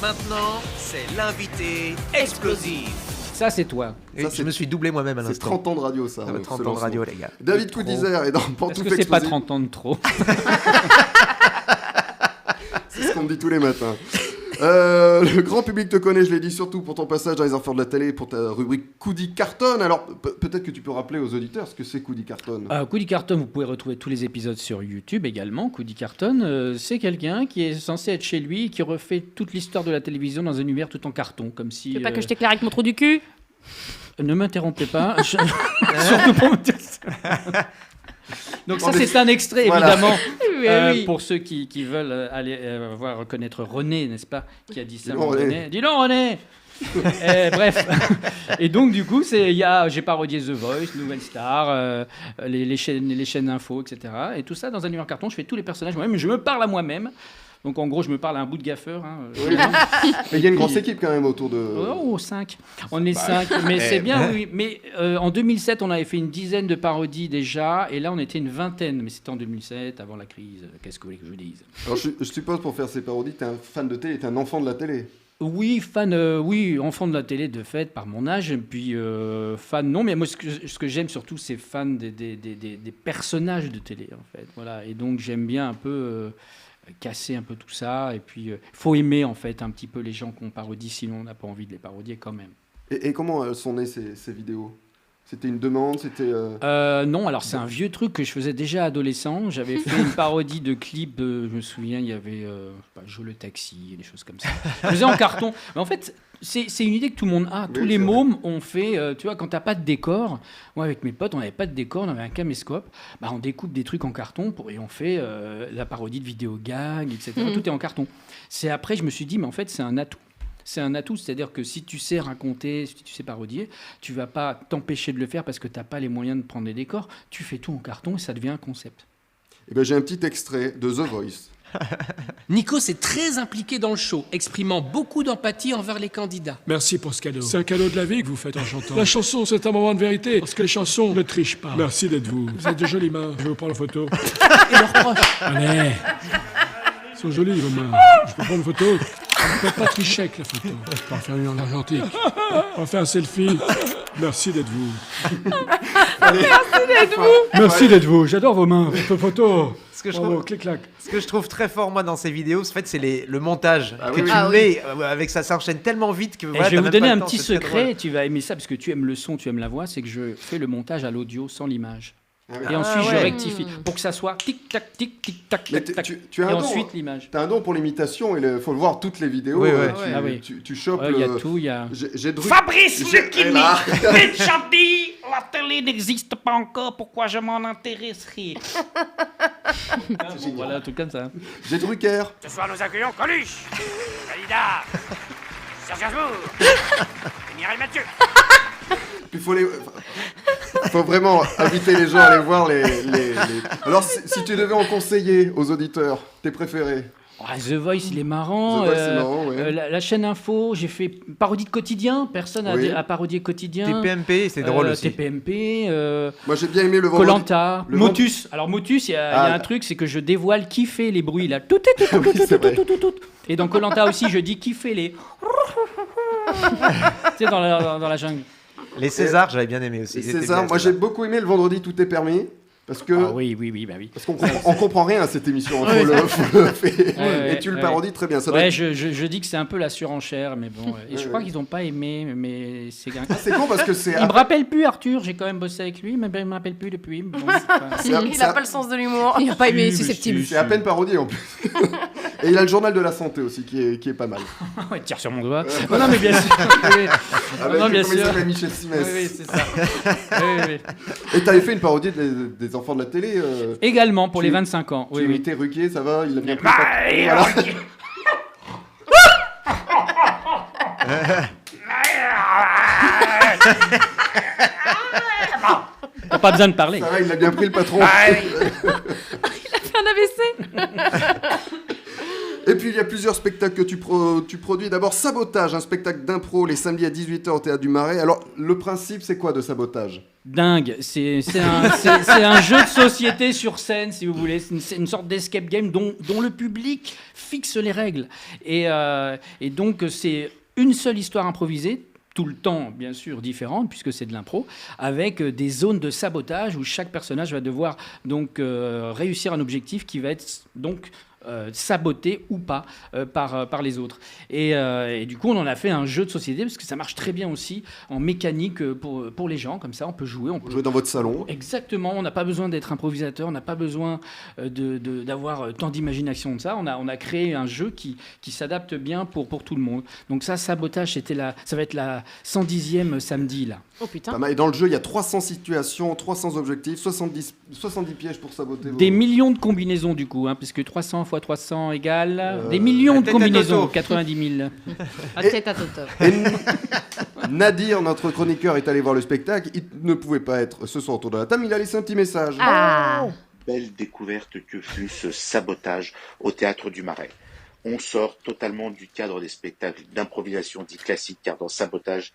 Maintenant, c'est l'invité explosif. Ça, c'est toi. Et je me suis doublé moi-même à C'est l'instant. 30 ans de radio, ça. 30 ans de radio, les gars. David Coudizer est dans Pantoufle Est-ce que c'est pas Explosive. 30 ans de trop? C'est ce qu'on me dit tous les matins. Le grand public te connaît, je l'ai dit, surtout pour ton passage dans les enfants de la télé, pour ta rubrique Coudi Carton. Alors, peut-être que tu peux rappeler aux auditeurs ce que c'est Coudi Carton. Coudi Carton, vous pouvez retrouver tous les épisodes sur YouTube également. Coudi Carton, c'est quelqu'un qui est censé être chez lui, qui refait toute l'histoire de la télévision dans un univers tout en carton, comme si... Tu veux pas que je t'éclaire avec mon trou du cul? Ne m'interrompez pas. Surtout pour me dire ça. Donc ça, c'est un extrait, Voilà. évidemment, Oui. pour ceux qui veulent aller voir reconnaître René, n'est-ce pas, qui a dit ça. Dis donc, René. Dis donc, René. Bref. Et donc, du coup, j'ai parodié The Voice, Nouvelle Star, les chaînes info, etc. Et tout ça dans un univers carton. Je fais tous les personnages moi-même. Je me parle à moi-même. Donc, en gros, je me parle à un bout de gaffeur. Oui. Mais il y a une grosse équipe quand même autour de... Oh, 5. On est 5. Mais c'est bien, oui. Mais en 2007, on avait fait une dizaine de parodies déjà. Et là, on était une vingtaine. Mais c'était en 2007, avant la crise. Qu'est-ce que vous voulez que je vous dise? Alors, je suppose, pour faire ces parodies, t'es un fan de télé, t'es un enfant de la télé. Oui, enfant de la télé de fait, par mon âge. Et puis, fan, non. Mais moi, ce que j'aime surtout, c'est fan des personnages de télé, en fait. Voilà. Et donc, j'aime bien un peu... casser un peu tout ça, et puis faut aimer en fait un petit peu les gens qu'on parodie, sinon on n'a pas envie de les parodier quand même. Et comment sont nées ces vidéos? C'était une demande, c'était... Non, alors c'est un vieux truc que je faisais déjà adolescent. J'avais fait une parodie de clip, je me souviens, il y avait Je le taxi, des choses comme ça. Je faisais en carton. Mais en fait, c'est une idée que tout le monde a. Tous les mômes ont fait, tu vois, quand t'as pas de décor. Moi, avec mes potes, on n'avait pas de décor, on avait un caméscope. On découpe des trucs en carton et on fait la parodie de vidéo gag, etc. Tout est en carton. C'est après, je me suis dit, mais en fait, c'est un atout. C'est un atout, c'est-à-dire que si tu sais raconter, si tu sais parodier, tu vas pas t'empêcher de le faire parce que tu n'as pas les moyens de prendre des décors. Tu fais tout en carton et ça devient un concept. Eh ben, j'ai un petit extrait de The Voice. Nico s'est très impliqué dans le show, exprimant beaucoup d'empathie envers les candidats. Merci pour ce cadeau. C'est un cadeau de la vie que vous faites en chantant. La chanson, c'est un moment de vérité, parce que les chansons ne trichent pas. Merci d'être vous. Vous êtes de jolies mains. Je vais vous prendre en photo. Et leurs proches. Allez. Elles sont jolies, vos mains. Je peux prendre une photo. On ne peut pas tricher avec la photo. On va en faire une en argentique. On va faire un selfie. Merci d'être vous. Merci d'être vous. J'adore vos mains. Votre photo. Ce que je Bravo, trouve- clic-clac. Ce que je trouve très fort, moi, dans ces vidéos, en fait, c'est le montage. Ah que oui, tu oui. mets avec ça s'enchaîne tellement vite que Et voilà, je vais t'as vous même donner pas un le temps, petit c'est très secret, drôle. tu vas aimer ça parce que tu aimes le son, tu aimes la voix, c'est que je fais le montage à l'audio sans l'image. Et ensuite, je rectifie pour que ça soit tic-tac, tic-tac, Mais tac-tac. tu as Et un don, ensuite, hein. l'image. T'as un don pour l'imitation, il faut le voir toutes les vidéos. Oui, ouais. Tu, Ah oui. tu chopes Il y a le... tout, il y a... J'ai Fabrice j'ai- Lucchini, là. Benchabi, la télé n'existe pas encore, pourquoi je m'en intéresserai? Voilà, tout comme ça. J'ai Drucker. Ce soir, nous accueillons Coluche, Dalida, Serge Gainsbourg, et Mireille Mathieu. Il faut vraiment inviter les gens à aller voir les... Alors, si tu devais en conseiller aux auditeurs, tes préférés. The Voice, il est marrant. The Voice, c'est marrant, ouais. La chaîne info, j'ai fait parodie de quotidien. Personne Oui. a parodié quotidien. TPMP, c'est drôle aussi. TPMP. Moi, j'ai bien aimé le vendredi. Koh-Lanta, le Motus. Alors Motus, il y a un truc, c'est que je dévoile qui fait les bruits là. Tout. c'est vrai. Et dans Koh-Lanta aussi, je dis qui fait les. Tu sais, dans la jungle. Les Césars, j'avais bien aimé aussi. Et Ils étaient César, bien, moi, j'ai beaucoup aimé le vendredi, tout est permis. Parce que... Ah oui, bah oui. Parce qu'on comprend rien à cette émission. Faut le faire. Ouais, Et tu le ouais. parodies très bien. Ça doit Ouais, être- je dis que c'est un peu la surenchère, mais bon. Et je crois qu'ils n'ont pas aimé, mais c'est un... C'est con parce que c'est... Il me rappelle plus Arthur, j'ai quand même bossé avec lui, mais il me rappelle plus depuis. Bon, c'est pas- Il n'a pas le sens de l'humour. Il n'a pas aimé, Si, susceptible. C'est à peine parodié en plus. Et il a le journal de la santé aussi qui est pas mal. Ouais, tire sur mon doigt. Non, mais bien sûr. Oui, Avec, non, bien comment il sûr. s'appelle, Michel Simès. oui, c'est ça. Oui. Et t'avais fait une parodie des enfants de la télé. Également pour Tu- les 25 ans. Tu Oui, oui. imitais Ruquier, ça va, il a bien pris. Bah, et Voilà. T'as pas besoin de parler. Ça va, il a bien pris le patron. Un AVC. Et puis il y a plusieurs spectacles que tu produis. D'abord, Sabotage, un spectacle d'impro les samedis à 18h au Théâtre du Marais. Alors, le principe, c'est quoi de Sabotage ? Dingue, c'est un jeu de société sur scène, si vous voulez. C'est une sorte d'escape game dont le public fixe les règles. Et donc, c'est une seule histoire improvisée, tout le temps, bien sûr, différente, puisque c'est de l'impro, avec des zones de sabotage où chaque personnage va devoir donc réussir un objectif qui va être donc saboté ou pas par les autres. Et du coup, on en a fait un jeu de société parce que ça marche très bien aussi en mécanique pour les gens. Comme ça, on peut jouer. On peut Jouer dans votre salon. Exactement. On n'a pas besoin d'être improvisateur. On n'a pas besoin d'avoir tant d'imagination de ça. On a créé un jeu qui s'adapte bien pour tout le monde. Donc ça, Sabotage, ça va être la 110e samedi, là. Oh putain. Pas mal. Et dans le jeu, il y a 300 situations, 300 objectifs, 70 pièges pour saboter. Des millions de combinaisons, du coup, puisque 300 x 300 égale des millions la de tête à combinaisons, Toto. 90 000. Ah, tête à Toto. Et Nadir, notre chroniqueur, est allé voir le spectacle. Il ne pouvait pas être ce soir autour de la table. Il a laissé un petit message. Ah. Belle découverte que fut ce Sabotage au Théâtre du Marais. On sort totalement du cadre des spectacles d'improvisation dits classiques, car dans Sabotage,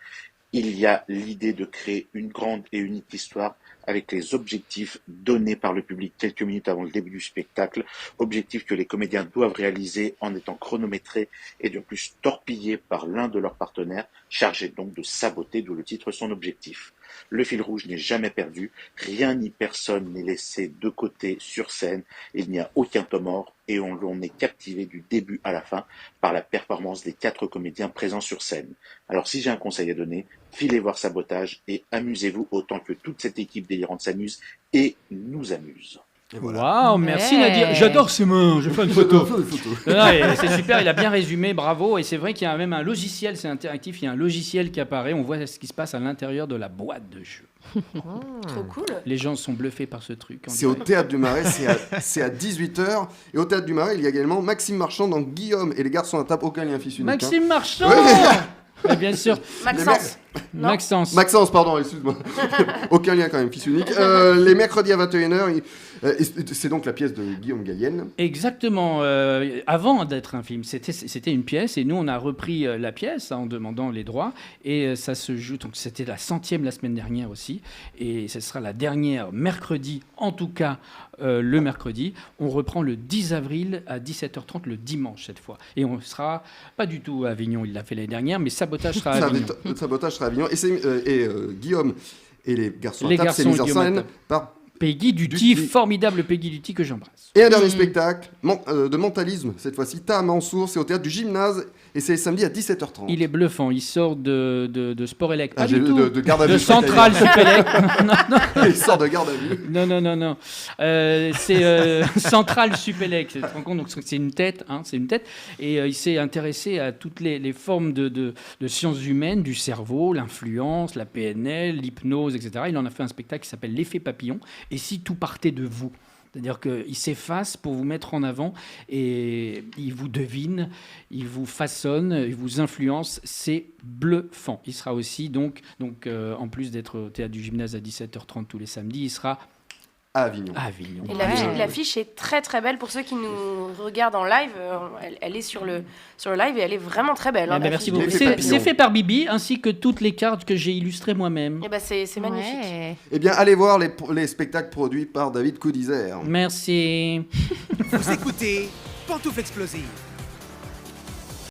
il y a l'idée de créer une grande et unique histoire avec les objectifs donnés par le public quelques minutes avant le début du spectacle, objectifs que les comédiens doivent réaliser en étant chronométrés et de plus torpillés par l'un de leurs partenaires, chargé donc de saboter, d'où le titre son objectif. Le fil rouge n'est jamais perdu, rien ni personne n'est laissé de côté sur scène, il n'y a aucun temps mort et on est captivé du début à la fin par la performance des 4 comédiens présents sur scène. Alors si j'ai un conseil à donner, filez voir Sabotage et amusez-vous autant que toute cette équipe délirante s'amuse et nous amuse. Et voilà. Waouh, merci Ouais. Nadir. J'adore ces mains. Je fais une photo. Photo, photo. Non, et c'est super, il a bien résumé, bravo. Et c'est vrai qu'il y a même un logiciel, c'est interactif, il y a un logiciel qui apparaît, on voit ce qui se passe à l'intérieur de la boîte de jeu. Trop cool. Les gens sont bluffés par ce truc. C'est au Théâtre du Marais, c'est à 18h. Et au Théâtre du Marais, il y a également Maxime Marchand dans Guillaume et les garçons à table, aucun lien fils unique. Maxime Marchand. Ouais. Mais bien sûr. Maxence. Non. Maxence. Maxence, pardon, excuse-moi. Aucun lien quand même, fils unique. Les mercredis à 21h, c'est donc la pièce de Guillaume Gallienne. Exactement. Avant d'être un film, c'était une pièce et nous on a repris la pièce en demandant les droits et ça se joue. Donc c'était la 100e la semaine dernière aussi et ce sera la dernière mercredi, en tout cas le mercredi. On reprend le 10 avril à 17h30 le dimanche cette fois et on sera pas du tout à Avignon. Il l'a fait l'année dernière, mais Sabotage sera à Avignon. Sabotage sera à Avignon. Et Guillaume et les garçons Les à table, c'est garçons, mis en Guillaume à scène table. par... Peggy Duty, Duty. formidable Peggy Duty que j'embrasse. Et un dernier spectacle de mentalisme, cette fois-ci, Taha Mansour, c'est au Théâtre du Gymnase et c'est samedi à 17h30. Il est bluffant, il sort de Sport Elec. Pas Ah, du tout. de garde à vue. De Centrale Supélec. Il sort de garde à vue. Non. C'est Centrale Supélec. Tu te rends compte, donc c'est une tête. C'est une tête. Et il s'est intéressé à toutes les formes de sciences humaines, du cerveau, l'influence, la PNL, l'hypnose, etc. Il en a fait un spectacle qui s'appelle L'effet papillon. Et si tout partait de vous ? C'est-à-dire qu'il s'efface pour vous mettre en avant et il vous devine, il vous façonne, il vous influence. C'est bluffant. Il sera aussi, donc en plus d'être au Théâtre du Gymnase à 17h30 tous les samedis, il sera À Avignon. à Avignon. Et l'affiche est très très belle pour ceux qui nous regardent en live. Elle est sur le live et elle est vraiment très belle. Eh ben, merci beaucoup. L'effet C'est papillon. fait par Bibi ainsi que toutes les cartes que j'ai illustrées moi-même. Et ben c'est magnifique. Ouais. Eh bien, allez voir les spectacles produits par David Coudizer. Merci. Vous écoutez Pantoufle Explosive.